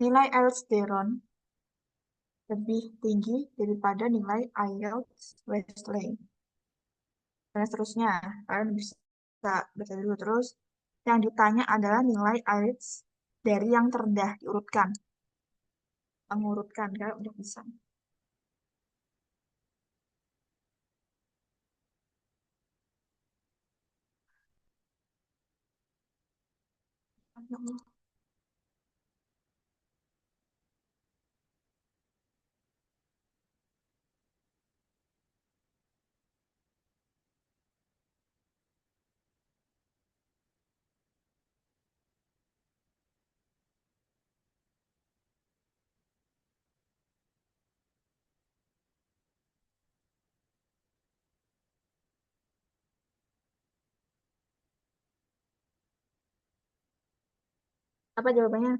Speaker 1: nilai aldosteron lebih tinggi daripada nilai IELTS Wesley. Dan seterusnya, kalian bisa baca dulu terus. Yang ditanya adalah nilai IELTS dari yang terendah diurutkan. Mengurutkan, kalian udah bisa. Apa jawabannya?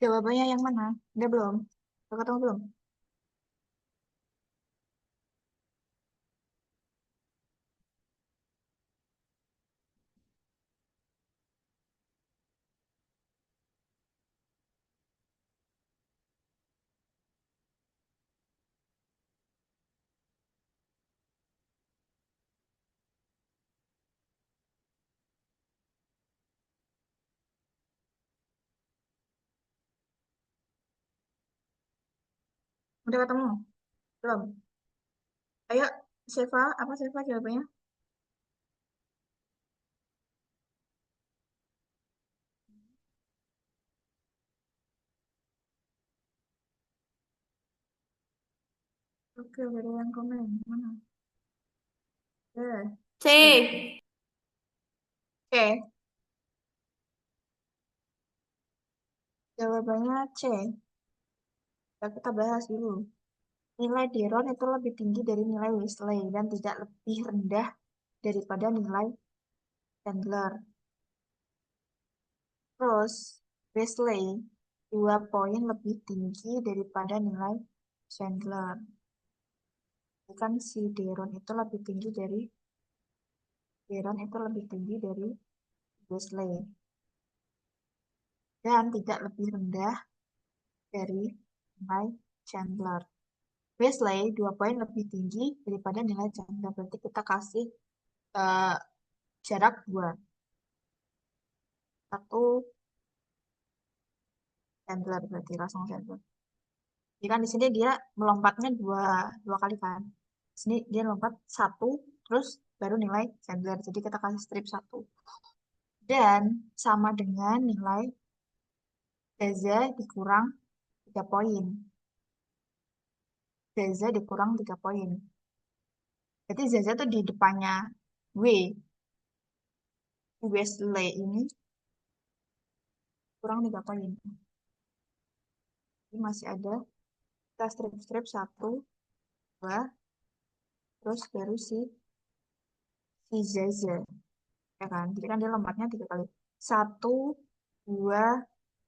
Speaker 1: Jawabannya yang mana? Udah belum? Udah ketemu belum? Udah ketemu? Belum? Ayo, Seva, apa Seva jawabannya? Oke, udah ada yang komen. Mana? C.
Speaker 3: C.
Speaker 1: Oke, jawabannya C. Ya, kita bahas dulu. Nilai Deron itu lebih tinggi dari nilai Wesley dan tidak lebih rendah daripada nilai Chandler. Terus, Wesley 2 poin lebih tinggi daripada nilai Chandler. Kan si Deron itu lebih tinggi dari Wesley dan tidak lebih rendah dari nilai Chandler. Wesley 2 poin lebih tinggi daripada nilai Chandler. Berarti kita kasih eh, jarak 2. Satu Chandler berarti langsung Chandler. Jadi kan di sini dia melompatnya dua kali kan. Di sini dia lompat satu, terus baru nilai Chandler. Jadi kita kasih strip 1. Dan sama dengan nilai Zaza dikurang 3 poin. Zaza dikurang 3 poin. Berarti Zaza tuh di depannya W. Wesley ini kurang 3 poin. Jadi masih ada Kita strip-strip 1, 2, terus baru si Zaza, ya kan? Jadi kan dia lompatnya 3 kali. 1, 2,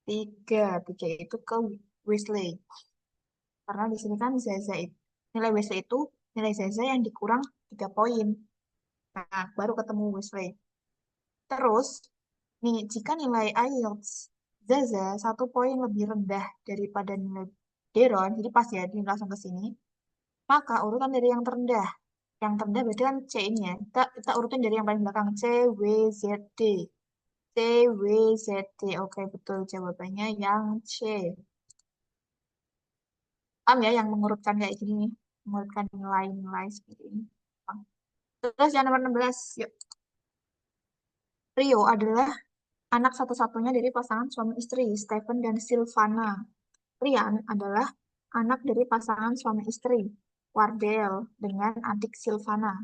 Speaker 1: 3. 3 itu ke Wesley. Karena di sini kan Zaza itu, nilai Wesley itu nilai Zaza yang dikurang 3 poin. Nah, baru ketemu Wesley. Terus, nih, jika nilai IELTS Zaza 1 poin lebih rendah daripada nilai Deron, jadi pas ya, dia langsung ke sini, maka urutan dari yang terendah. Yang terendah berarti kan C ini ya. Kita urutin dari yang paling belakang. C, W, Z, D. C, W, Z, D. Oke, betul jawabannya yang C. Paham ya, yang mengurutkan kayak gini nih. Mengurutkan nilai-nilai seperti ini. Terus yang nomor 16. Yuk. Rio adalah anak satu-satunya dari pasangan suami istri, Stephen dan Silvana. Rian adalah anak dari pasangan suami istri, Wardell dengan adik Silvana.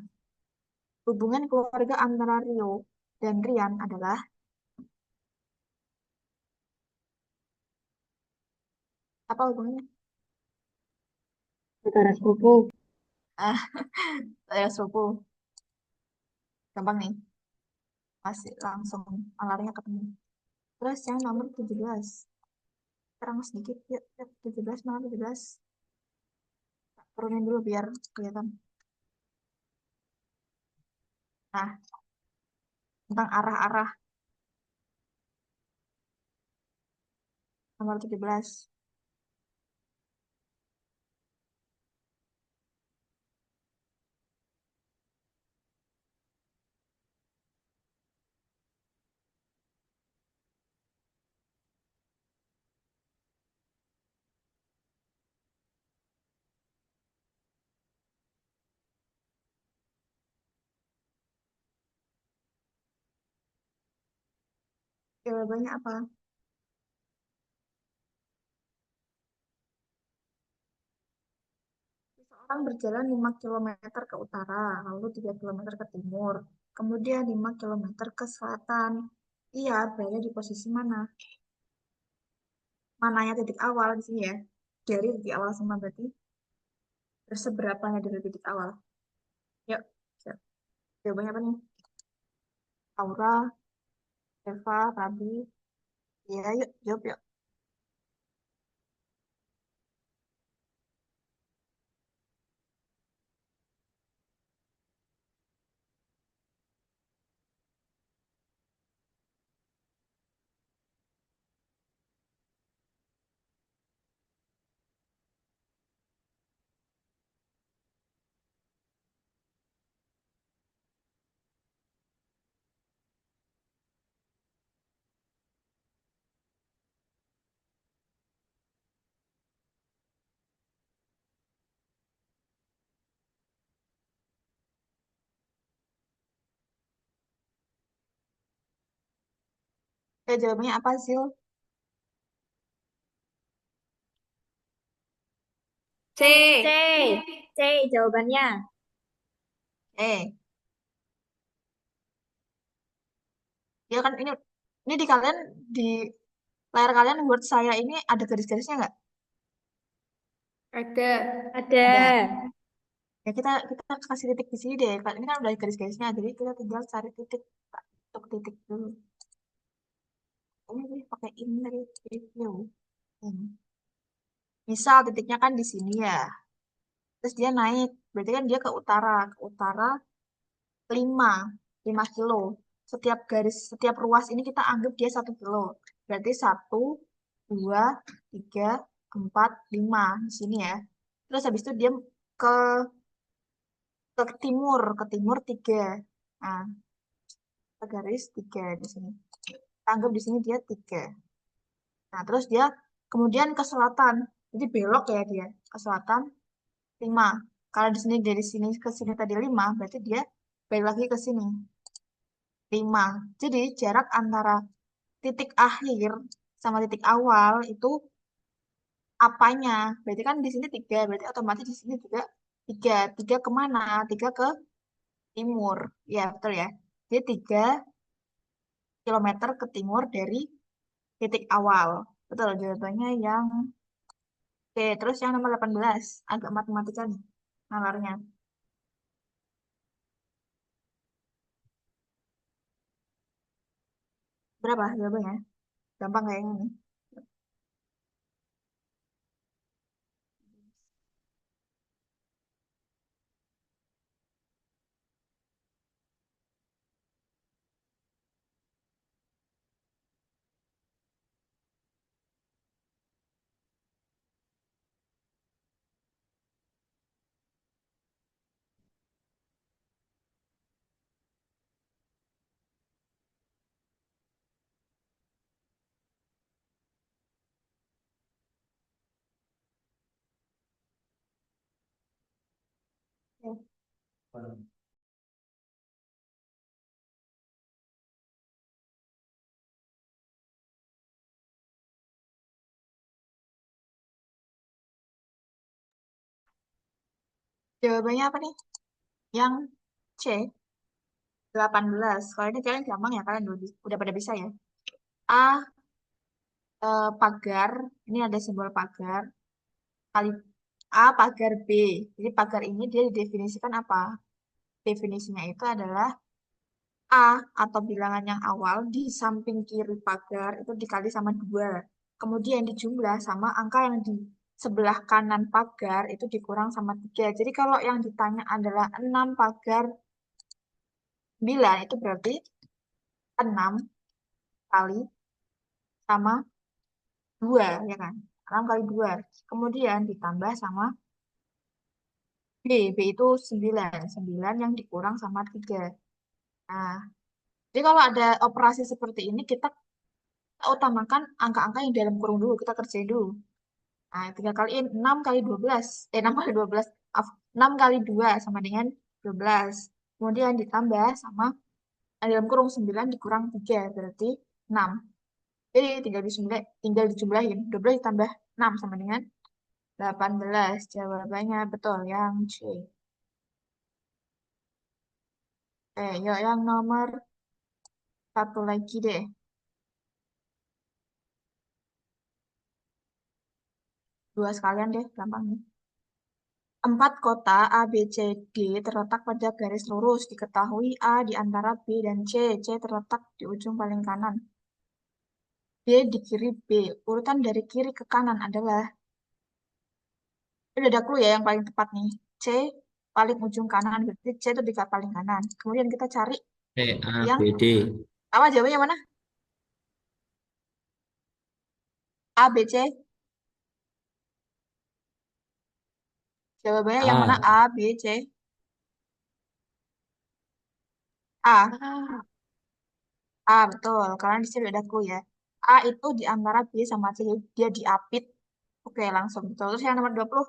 Speaker 1: Hubungan keluarga antara Rio dan Rian adalah apa hubungannya?
Speaker 3: Saudara sepupu.
Speaker 1: Ah, saya sepupu. Gampang nih. Masih langsung alarnya ketemu. Terus yang nomor 17. Terang sedikit. Yuk, yuk 17 mana 17. Turunin dulu biar kelihatan. Nah, tentang arah-arah nomor 17. Jawabannya apa? Seseorang berjalan 5 kilometer ke utara, lalu 3 kilometer ke timur, kemudian 5 kilometer ke selatan. Ia berada di posisi mana? Mananya titik awal di sini ya? Dari titik awal semua berarti. Terus seberapanya dari titik awal? Yuk, siap. Jawabannya apa nih? Aura, Eva, Rabi. Iya, yuk, jawab yuk. Oke, jawabannya apa, Zil?
Speaker 3: C. C. C jawabannya.
Speaker 1: Eh, ya kan ini di kalian di layar kalian Word saya ini ada garis-garisnya nggak?
Speaker 3: Ada. Ada.
Speaker 1: Ada. Ya kita kasih titik di sini deh. Ini kan udah garis-garisnya, jadi kita tinggal cari titik. Untuk titik dulu. Ini nih pakai ini tadi review. Ini. Misal titiknya kan di sini ya. Terus dia naik, berarti kan dia ke utara. Ke utara 5 5 kilo. Setiap ruas ini kita anggap dia 1 kilo. Berarti 1, 2, 3, 4, 5 di sini ya. Terus habis itu dia ke ke timur 3. Nah, kita garis 3 di sini. Kita anggap di sini dia 3. Nah, terus dia kemudian ke selatan. Jadi belok ya dia. Ke selatan 5. Kalau di sini dari sini ke sini tadi 5, berarti dia balik lagi ke sini 5. Jadi jarak antara titik akhir sama titik awal itu apanya? Berarti kan di sini 3, berarti otomatis di sini juga 3. 3 kemana? 3 ke timur. Ya, betul ya. Jadi 3 kilometer ke timur dari titik awal. Betul, jawabannya yang Oke, terus yang nomor 18. Agak matematika nih nalarnya. Berapa jawabannya? Gampang kayaknya nih. Oke. Jawabannya apa nih? Yang C, 18. Kalau ini kalian gampang ya, kalian udah pada bisa ya. A, pagar. Ini ada simbol pagar. Kali A, pagar B. Jadi pagar ini dia didefinisikan apa? Definisinya itu adalah A atau bilangan yang awal di samping kiri pagar itu dikali sama 2. Kemudian dijumlah sama angka yang di sebelah kanan pagar itu dikurang sama 3. Jadi kalau yang ditanya adalah 6 pagar 9 itu berarti 6 kali sama 2 ya kan? 6 kali 2. Kemudian ditambah sama B. B itu 9. 9 yang dikurang sama 3. Nah, jadi kalau ada operasi seperti ini kita utamakan angka-angka yang dalam kurung dulu, kita kerjain dulu. Nah, 3 kaliin 6 kali 12. 6 kali 12. Maaf, 6 kali 2 sama dengan 12. Kemudian ditambah sama dalam kurung 9 dikurang 3 berarti 6. Jadi tinggal dijumlahin. 12 ditambah 6 sama dengan 18. Jawabannya betul yang C. Yuk yang nomor satu lagi deh. Dua sekalian deh, gampang nih. 4 kota A, B, C, D terletak pada garis lurus. Diketahui A di antara B dan C. C terletak di ujung paling kanan. D di kiri B. Urutan dari kiri ke kanan adalah, ini ada clue ya yang paling tepat nih. C paling ujung kanan, berarti C itu di paling kanan. Kemudian kita cari
Speaker 2: C, A,
Speaker 1: yang,
Speaker 2: B, D.
Speaker 1: apa jawabannya mana? A, B, C. Jawabannya yang mana?
Speaker 2: A.
Speaker 1: A, B, C. A. A, betul. Karena di sini ada clue ya. A itu di antara B sama C, jadi dia diapit. Oke, langsung betul. Terus yang nomor 20.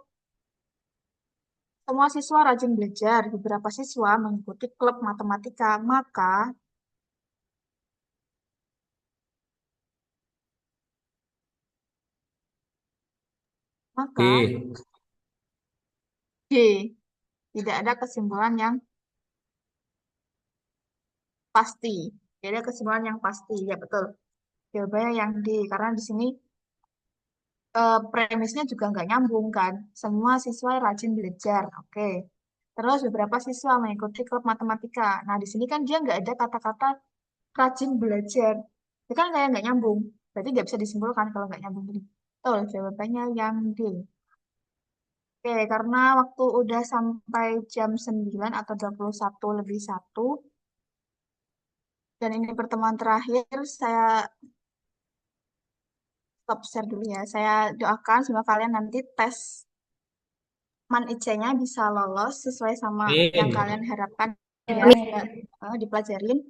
Speaker 1: Semua siswa rajin belajar. Beberapa siswa mengikuti klub matematika. Maka
Speaker 2: B.
Speaker 1: D. Tidak ada kesimpulan yang pasti. Tidak ada kesimpulan yang pasti. Ya, betul. Jawabannya yang D. Karena di sini premisnya juga nggak nyambung kan. Semua siswa rajin belajar. Oke. Terus beberapa siswa mengikuti klub matematika. Nah, di sini kan dia nggak ada kata-kata rajin belajar. Itu kan kayak nggak nyambung. Berarti nggak bisa disimpulkan kalau nggak nyambung gini. Betul, jawabannya yang D. Oke, karena waktu udah sampai jam 9 atau 21 lebih 1, dan ini pertemuan terakhir, saya stop share dulu ya. Saya doakan semoga kalian nanti tes Man IC-nya bisa lolos sesuai sama yang
Speaker 2: Amin.
Speaker 1: kalian harapkan ya, dipelajarin.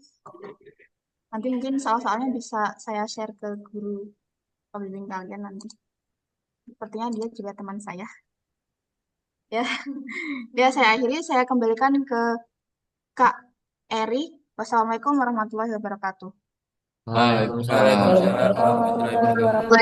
Speaker 1: Nanti mungkin soal-soalnya bisa saya share ke guru pembimbing kalian nanti. Sepertinya dia juga teman saya. Ya, ya saya akhiri, saya kembalikan ke Kak Eri. Wassalamualaikum warahmatullahi wabarakatuh.
Speaker 2: Waalaikumsalam
Speaker 4: Waalaikumsalam
Speaker 2: warahmatullahi
Speaker 4: warahmatullahi
Speaker 2: wabarakatuh.
Speaker 4: wabarakatuh.